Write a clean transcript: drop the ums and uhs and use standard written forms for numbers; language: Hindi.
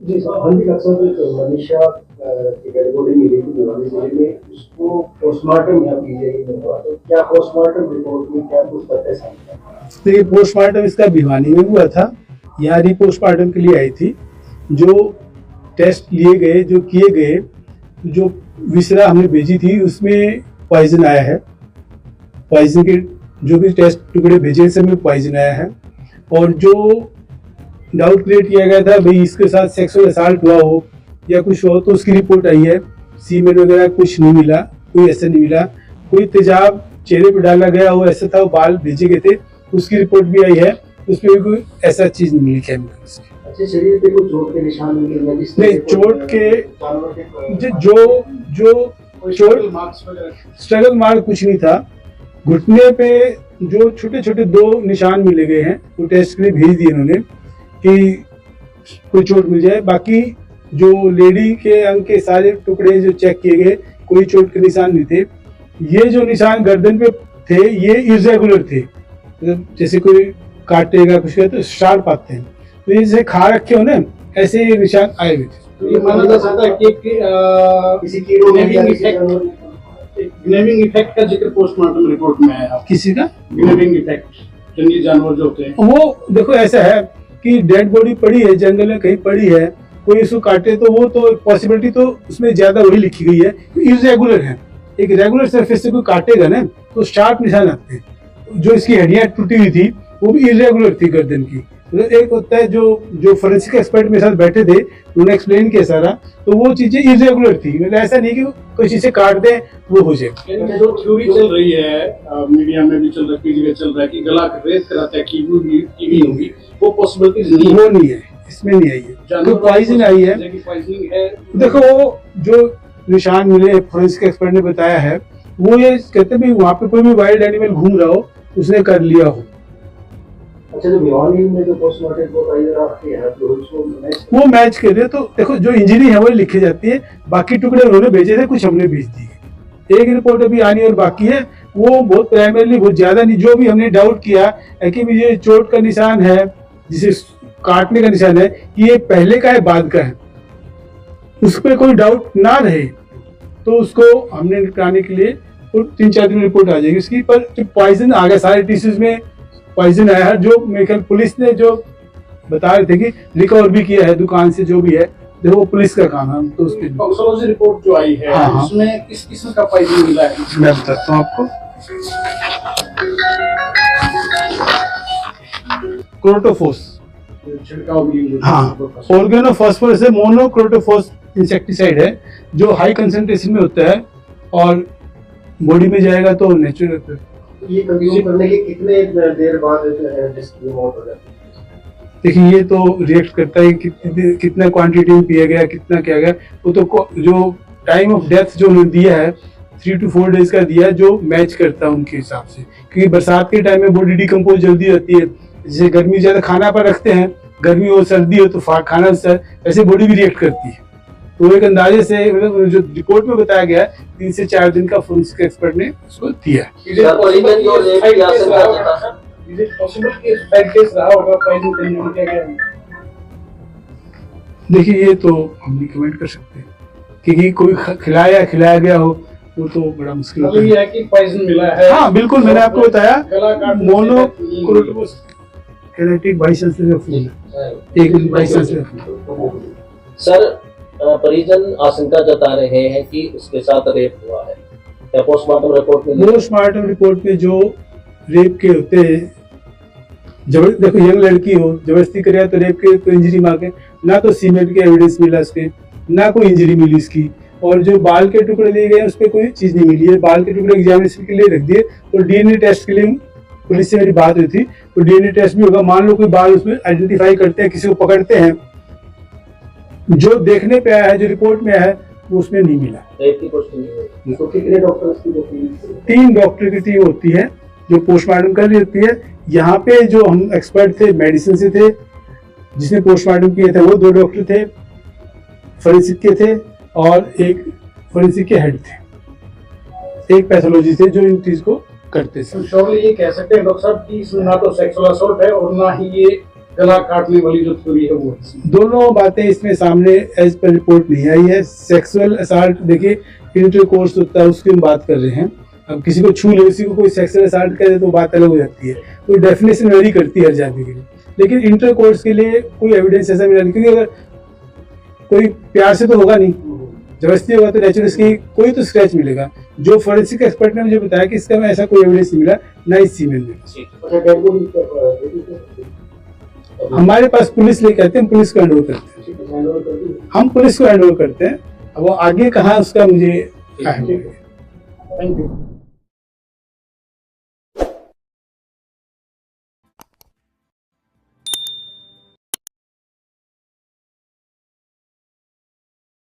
जी हाँ जी, डॉक्टर साहब, एक मनीषा की डेड बॉडी मिली थी भिवानी जिले में, उसको पोस्टमार्टम यहाँ पीजीआई में हुआ, तो क्या पोस्टमार्टम रिपोर्ट में क्या कुछ तथ्य सामने आए? तो ये पोस्टमार्टम इसका भिवानी में हुआ था, यहाँ रीपोस्टमार्टम के लिए आई थी। जो टेस्ट लिए गए, जो किए गए, जो विसरा हमने भेजी थी उसमें पॉइजन आया है। पॉइजन के जो भी टेस्ट टुकड़े भेजे सब में पॉइजन आया है। और जो डाउट क्रिएट किया गया था भाई इसके साथ सेक्सुअल असॉल्ट हुआ हो या कुछ हो, तो उसकी रिपोर्ट आई है। सीमेंट वगैरह कुछ नहीं मिला, कोई ऐसा नहीं मिला। कोई तेजाब चेहरे पे डाला गया हो ऐसा था, बाल भेजे गए थे, उसकी रिपोर्ट भी आई है, उसमें भी कोई ऐसा चीज नहीं मिली केमिकल्स की। अच्छा, शरीर पे कुछ चोट के निशान मिले? नहीं, चोट के जो स्ट्रगल मार्क कुछ नहीं था। घुटने पे जो छोटे छोटे 2 निशान मिले गए हैं, वो टेस्ट के लिए भेज दिए इन्होंने कि कोई चोट मिल जाए। बाकी जो लेडी के अंग के सारे टुकड़े जो चेक किए गए, कोई चोट के निशान नहीं थे। ये जो निशान गर्दन पे थे ये इरेगुलर थे, जैसे कोई काटेगा कुछ तो शार्प आते हैं, तो ये जैसे खा रखे हो ना, ऐसे ये निशान आए हुए थे। तो ये माना जा सकता है कि किसी कीड़ों ग्नेविंग इफेक्ट का जिक्र पोस्टमार्टम रिपोर्ट में है। किसी का ग्नेविंग इफेक्ट, जंगली जानवर जो होते हैं, वो देखो ऐसा है कि डेड बॉडी पड़ी है जंगल में, कहीं पड़ी है, कोई इसको काटे तो वो तो पॉसिबिलिटी तो उसमें ज्यादा वही लिखी गई है, इरेगुलर है। एक रेगुलर सरफेस से कोई काटेगा ना तो शार्प निशान आते हैं। जो इसकी हड्डियां टूटी हुई थी वो भी इरेगुलर थी गर्दन की। तो एक होता है जो फोरेंसिक एक्सपर्ट मेरे साथ बैठे थे, उन्होंने एक्सप्लेन किया सारा, तो वो चीजें इरेगुलर थी। मतलब ऐसा नहीं कि कोई चीजें काट दे वो हो जाए। जो थ्योरी चल रही है मीडिया में भी चल रहा है, कई जगह चल रहा है कि गला रेत कराता है की भी होगी, वो पॉसिबिलिटीज नहीं, वो नहीं है, इसमें नहीं आई है। तो पॉइजन आई है। देखो वो जो निशान मिले फोरेंसिक एक्सपर्ट ने बताया है, वो ये कहते हैं वहाँ पे कोई भी वाइल्ड एनिमल घूम रहा हो उसने कर लिया हो। अच्छा, जो भिवानी में जो पोस्टमार्टम रिपोर्ट आई है आपके यहाँ, तो उसको वो मैच कर रहे, तो देखो जो इंजरी है वो लिखी जाती है, बाकी टुकड़े उन्होंने भेजे थे, कुछ हमने भेज दिए। एक रिपोर्ट अभी आनी और बाकी है, वो बहुत प्राइमरली बहुत ज्यादा नहीं। जो भी हमने डाउट किया है कि ये चोट का निशान है, जिसे काटने का निशान है, ये पहले का है बाद का है, उस पर कोई डाउट ना रहे तो उसको हमने निपटाने के लिए 3-4 दिन में रिपोर्ट आ जाएगी उसकी। पर जो पॉइजन आ गया सारे टिश्यूज में पॉइजन आया है, जो मेरे ख्याल पुलिस ने जो बता रहे थे कि रिकवर भी किया है दुकान से, जो भी है देखो वो पुलिस का काम है। तो उसकी टॉक्सिकोलॉजी रिपोर्ट जो आई है, हाँ, उसमें किस किस्म का पॉइजन मिला है? मैं बताता हूँ आपको। क्रोटोफोस, छिड़काव भी हाँ, ऑर्गेनोफॉस्फोरस है, मोनोक्रोटोफॉस इंसेक्टिसाइड है, जो हाई कंसंट्रेशन में होता है और बॉडी में जाएगा तो नेचुरल। ये कंज्यूम करने के कितने देर बाद जिसकी मौत हो जाती है? देखिए ये तो रिएक्ट करता है कितना क्वांटिटी में पिया गया, कितना किया गया। वो तो जो टाइम ऑफ डेथ जो उन्होंने दिया है 3 to 4 डेज का दिया है, जो मैच करता है उनके हिसाब से, क्योंकि बरसात के टाइम में बॉडी डिकम्पोज जल्दी होती है। जैसे गर्मी ज्यादा खाना पर रखते हैं, गर्मी हो सर्दी हो तो खाना ऐसे बॉडी भी रिएक्ट करती है। तो एक अंदाजे से मतलब जो रिपोर्ट में बताया गया है 3 से 4 दिन का फोरेंसिक एक्सपर्ट ने उसको दिया। देखिए ये तो हम नहीं कमेंट कर सकते, क्योंकि कोई खिलाया गया हो वो तो बड़ा मुश्किल है। ये है कि पॉइजन मिला है। हाँ बिल्कुल, मैंने आपको बताया मोनोक्रोटोफॉस कैनेटिक बाइसेंसुअल फूल, एक बाइसेंसुअल फूल। सर, परिजन आशंका जता रहे हैं कि उसके साथ रेप हुआ है, क्या पोस्टमार्टम रिपोर्ट में जो रेप के होते हैं, देखो यंग लड़की हो जबरदस्ती करे तो रेप के तो इंजरी मांगे ना, तो सीमेंट के एविडेंस मिला उसके, ना कोई इंजरी मिली इसकी। और जो बाल के टुकड़े लिए गए उस पर कोई चीज नहीं मिली है। बाल के टुकड़े एग्जामिनेशन के लिए रख दिए, तो डीएनए टेस्ट के लिए पुलिस से मेरी बात हुई थी, तो डीएनए टेस्ट भी होगा। मान लो कोई बाल उसमें आइडेंटिफाई करते हैं, किसी को पकड़ते हैं, जो देखने पे आया है, जो रिपोर्ट में आया है, वो उसमें नहीं मिला। तो कितने डॉक्टर्स की 3 डॉक्टर की टीम होती है जो पोस्टमार्टम कर रही होती है। यहाँ पे जो हम एक्सपर्ट थे मेडिसिन से थे, जिसने पोस्टमार्टम किया था वो 2 डॉक्टर थे, फोरेंसिक के थे, और एक फोरेंसिक के हेड थे, एक पैथोलॉजी थे जो इन चीज को करते थे। तो ये कह सकते हैं डॉक्टर साहब कि इसमें ना तो सेक्सुअल असॉल्ट है और ना ही ये गला काटने वाली जो थ्योरी है वो है। दोनों बातें इसमें सामने एज पर रिपोर्ट नहीं आई है। सेक्सुअल असाल्ट देखिए इंटरकोर्स होता है, उसकी हम बात कर रहे हैं। अब किसी को छू ले, किसी को कोई सेक्सुअल असाल्ट करे तो बात अलग हो जाती है, तो डेफिनेशन वेरी करती है हर जाति के लिए। लेकिन इंटरकोर्स के लिए कोई एविडेंस ऐसा मिला नहीं, क्योंकि अगर कोई प्यार से तो होगा नहीं, जबरदस्ती होगा तो नेचुरल इसकी कोई तो स्क्रैच मिलेगा। जो फोरेंसिक एक्सपर्ट ने मुझे बताया कि इसका में ऐसा कोई एविडेंस नहीं मिला, ना इस सीमेन में। अच्छा, डेड बॉडी हमारे पास पुलिस लेके आते हैं, हम पुलिस को हैंड ओवर करते हैं, हम पुलिस को हैंड ओवर करते हैं। अब वो आगे कहाँ उसका मुझे थैंक यू।